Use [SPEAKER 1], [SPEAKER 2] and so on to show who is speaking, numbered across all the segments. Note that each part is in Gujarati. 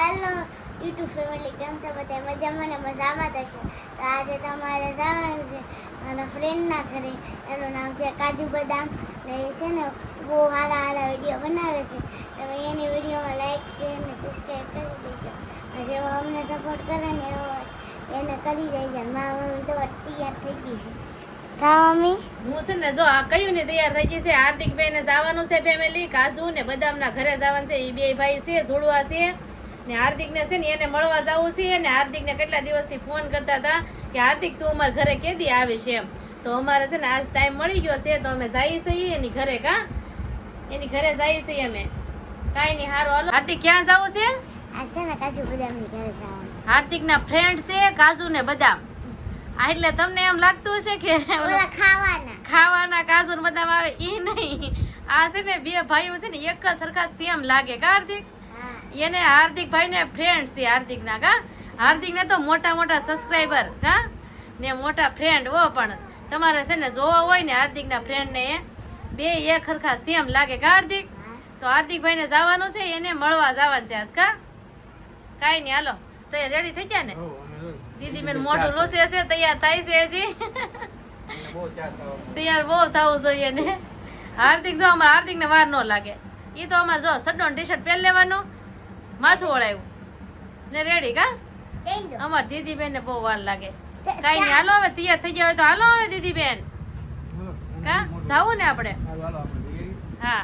[SPEAKER 1] હેલો યુટ્યુબ ફેમિલી, કેમ છો બધા? મજામાં ને મજામાં જ હશો. તો આજે તમારે જવાનું છે મારા ફ્રેન્ડના ઘરે. એનું નામ છે કાજુ બદામ ને એ છે ને બહુ સારા સારા વિડીયો બનાવે છે. તમે એની વિડીયોમાં લાઈક શેર ને સબસ્ક્રાઈબ કરી દેજો. જેવો અમને સપોર્ટ કરે ને એવો એને કરી દેજો. મારા મમ્મી તો તૈયાર થઈ ગઈ છે. કા મમ્મી?
[SPEAKER 2] હું છે ને જો આ કયું ને તૈયાર થઈ ગઈ છે. હાર્દિકભાઈ ને જવાનું છે ફેમિલી. કાજુ ને બદામના ઘરે જવાનું છે. એ બે ભાઈ છે, જોડવા છે ને. હાર્દિક ને છે ને એને મળવા જવું છે ને. હાર્દિક ને કેટલા દિવસથી ફોન કરતા હતા કે હાર્દિક તું અમારા ઘરે કેદી આવે છે એમ. તો અમારે છે ને આજ ટાઈમ મળી ગયો છે તો અમે જઈએ છીએ એની ઘરે. એની ઘરે જઈએ છીએ અમે. કાઈ નહીં, હારું હાલો. હાર્દિક ક્યાં જવું છે?
[SPEAKER 1] આ છે ને કાજુ બદામની ઘરે જવાનું.
[SPEAKER 2] હાર્દિક ના ફ્રેન્ડ છે કાજુ ને બદામ. આ એટલે તમને એમ લાગતું હશે કે
[SPEAKER 1] ઓલા
[SPEAKER 2] ખાવાના કાજુ ને બદામ આવે ઈ નહીં. આ છે ને બે ભાઈઓ છે ને એક જ સરખા સેમ લાગે કા હાર્દિક? એને હાર્દિકભાઈ ને ફ્રેન્ડ છે હાર્દિક ના. કા હાર્દિક ને તો મોટા મોટા સબસ્ક્રાઈબર કા ને મોટા ફ્રેન્ડ હો. પણ તમારે છે ને જોવા હોય ને હાર્દિક ના ફ્રેન્ડ ને બે એક સરખા સેમ લાગે કા હાર્દિક? તો હાર્દિકભાઈ ને જવાનું છે, એને મળવા જવાનું છે આજ. કા કાઈ નહીં, હાલો. તો રેડી થઈ ગયા ને? દીદી બેન મોટું લોસે છે, તૈયાર થાય છે હજી. તૈયાર બહુ થવું જોઈએ ને. હાર્દિક જો અમારે હાર્દિક ને વાર ન લાગે. ઈ તો અમારે જો સડો ટી શર્ટ પહેરી લેવાનું, માથું ઓળાવ્યું ને રેડી. કા અમાર દીદી બેન ને બહુ વાર લાગે. કઈ નહીં, હાલો હવે તૈયાર થઈ ગયા હોય તો હાલો હવે દીદી બેન. કા જાવું ને આપણે? હા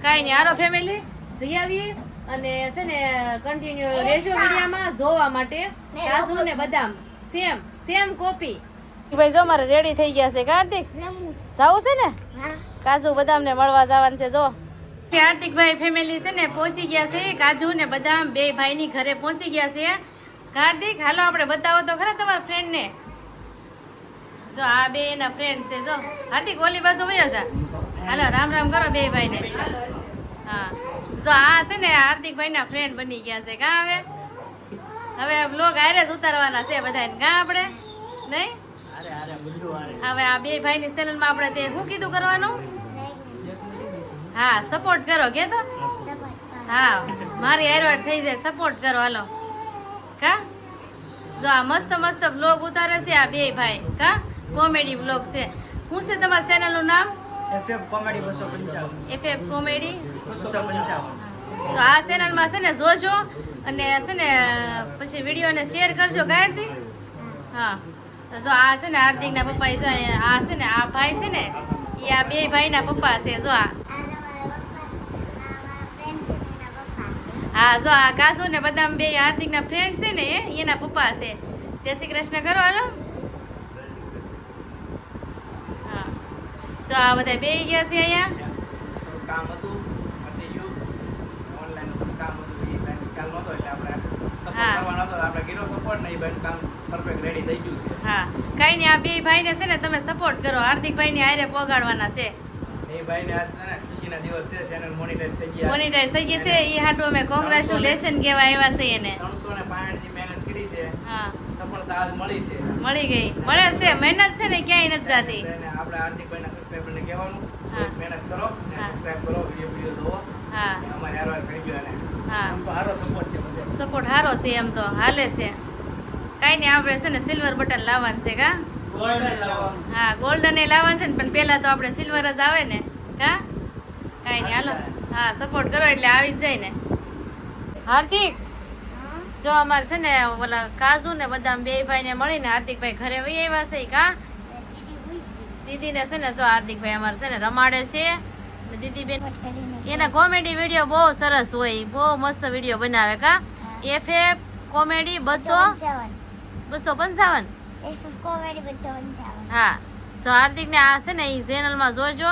[SPEAKER 2] કઈ નહીં, હાલો ફેમિલી જઈ આવીએ. અને છે ને કન્ટિન્યુ રહેજો વિડીયોમાં જોવા માટે. કાજુ ને બદામ સેમ કોપી. ભાઈ જો મારે રેડી થઈ ગયા છે. કાર્તિક જાવું છે ને કાજુ બદામ ને મળવા જવાનું છે. જો હાર્દિકભાઈ ફેમિલી છે ને પહોંચી ગયા છે. કાજુ ને બદામ બે ભાઈ ની ઘરે પહોંચી ગયા છે. કાર્તિક હાલો આપણે બતાવો તો ખરા તમારા ફ્રેન્ડ ને. જો આ બે એના ફ્રેન્ડ છે. જો હાર્દિક ઓલી બાજુ વયો જા. હાલો રામ રામ કરો બે ભાઈ ને. હા જો આ છે ને હાર્દિકભાઈ ના ફ્રેન્ડ બની ગયા છે. કા હવે બ્લોગ આરે જ ઉતારવાના છે બધાને. કા આપણે નહીં હવે આ બે ભાઈ ની ચેનલ માં આપણે તે શું કીધું કરવાનું? હા સપોર્ટ કરો કે તો. હા મારી હારવાર થઈ જાય, સપોર્ટ કરો હાલો. કા જો આ મસ્ત મસ્ત બ્લોગ ઉતારે છે આ બે ભાઈ. કા કોમેડી બ્લોગ છે. શું છે તમારા ચેનલ નું નામ?
[SPEAKER 3] FF comedy 255.
[SPEAKER 2] FF comedy
[SPEAKER 3] 255.
[SPEAKER 2] તો આ ચેનલ માં છે ને જોજો અને છે ને પછી વિડીયો ને શેર કરજો. ગાયરથી હા જો આ છે ને હાર્દિક ના પપ્પા. જો આ છે ને આ ભાઈ છે ને એ આ બે ભાઈ ના પપ્પા છે. જો હા જો આ કાજુ ને બદામ બે હાર્દિક ના ફ્રેન્ડ છે ને એના પપ્પા છે. જય શ્રી કૃષ્ણ કરો હાલો. હા જો આ બધા બે ગયા છે અહીંયા.
[SPEAKER 3] કામ હતું ઓનલાઈન કામ હતું એ ખ્યાલ નહોતો એટલે આપણે સપોર્ટ કરવાનો હતો. આપણે કીધો સપોર્ટ નહીં, ભાઈ કામ પરફેક્ટ રેડી થઈ ગયું છે.
[SPEAKER 2] હા કઈ નહીં, આ બે ભાઈ ને છે ને તમે સપોર્ટ કરો. હાર્દિકભાઈ ની હારે પોગાડવાના છે.
[SPEAKER 3] એ ભાઈ ને આજ છે ને ખુશીના દિવસ છે. ચેનલ મોનેટાઈઝ થઈ ગયા.
[SPEAKER 2] મોનેટાઈઝ થઈ ગઈ છે. એ હાટુ અમે કોંગ્રેચ્યુલેશન કહેવા આવ્યા છે એને.
[SPEAKER 3] 365 ની મહેનત કરી છે.
[SPEAKER 2] હા
[SPEAKER 3] સફળતા આજ મળી છે.
[SPEAKER 2] મળી ગઈ. મળે છે, મહેનત છે ને ક્યાંય નથી જાતી.
[SPEAKER 3] અને આપણે હાર્દિકભાઈ ના સબસ્ક્રાઇબર ને કહેવાનું
[SPEAKER 2] હા.
[SPEAKER 3] મહેનત કરો અને
[SPEAKER 2] હા.
[SPEAKER 3] સબસ્ક્રાઇબ કરો, વિડિયો જોવો.
[SPEAKER 2] હા
[SPEAKER 3] અમારે હારવાર થઈ ગયો અને
[SPEAKER 2] હા
[SPEAKER 3] આમ તો સારો સપોર્ટ છે બધે.
[SPEAKER 2] સપોર્ટ સારો છે એમ તો હાલે છે. કાંઈ નહીં, આપણે છે ને સિલ્વર બટન લાવવાનું છે. કા
[SPEAKER 3] ગોલ્ડન લાવવાનું છે.
[SPEAKER 2] હા ગોલ્ડન એ લાવવાનું છે ને, પણ પહેલા તો આપણે સિલ્વર જ આવે ને. કા કાંઈ નહીં, હાલો. હા સપોર્ટ કરો એટલે આવી જ જાય ને. હાર્દિક જો અમારે છે ને ઓલા કાજુ ને બદામ બે ભાઈ ને મળીને હાર્દિકભાઈ ઘરે વહી આવ્યા છે. કા દીદી ને છે ને જો હાર્દિકભાઈ અમારે છે ને રમાડે છે. દીદી બેન એના કોમેડી વિડીયો બહુ સરસ હોય, બહુ મસ્ત વિડીયો બનાવે. કા FF કોમેડી 255. હા જો હાર્દિક ને આ છે ને એ ચેનલ માં જોજો.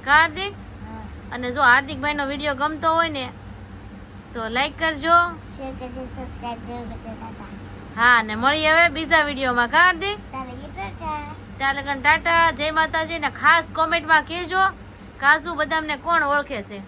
[SPEAKER 2] કા હાર્દિક? અને જો હાર્દિકભાઈ નો વિડીયો ગમતો હોય ને તો લાઈક કરજો. હા ને મળી હવે બીજા વિડીયોમાં. કા હાર્દિક? ત્યાં લગન ટાટા, જય માતાજી. ને ખાસ કોમેન્ટમાં કહેજો કાજુ બદામ ને કોણ ઓળખે છે.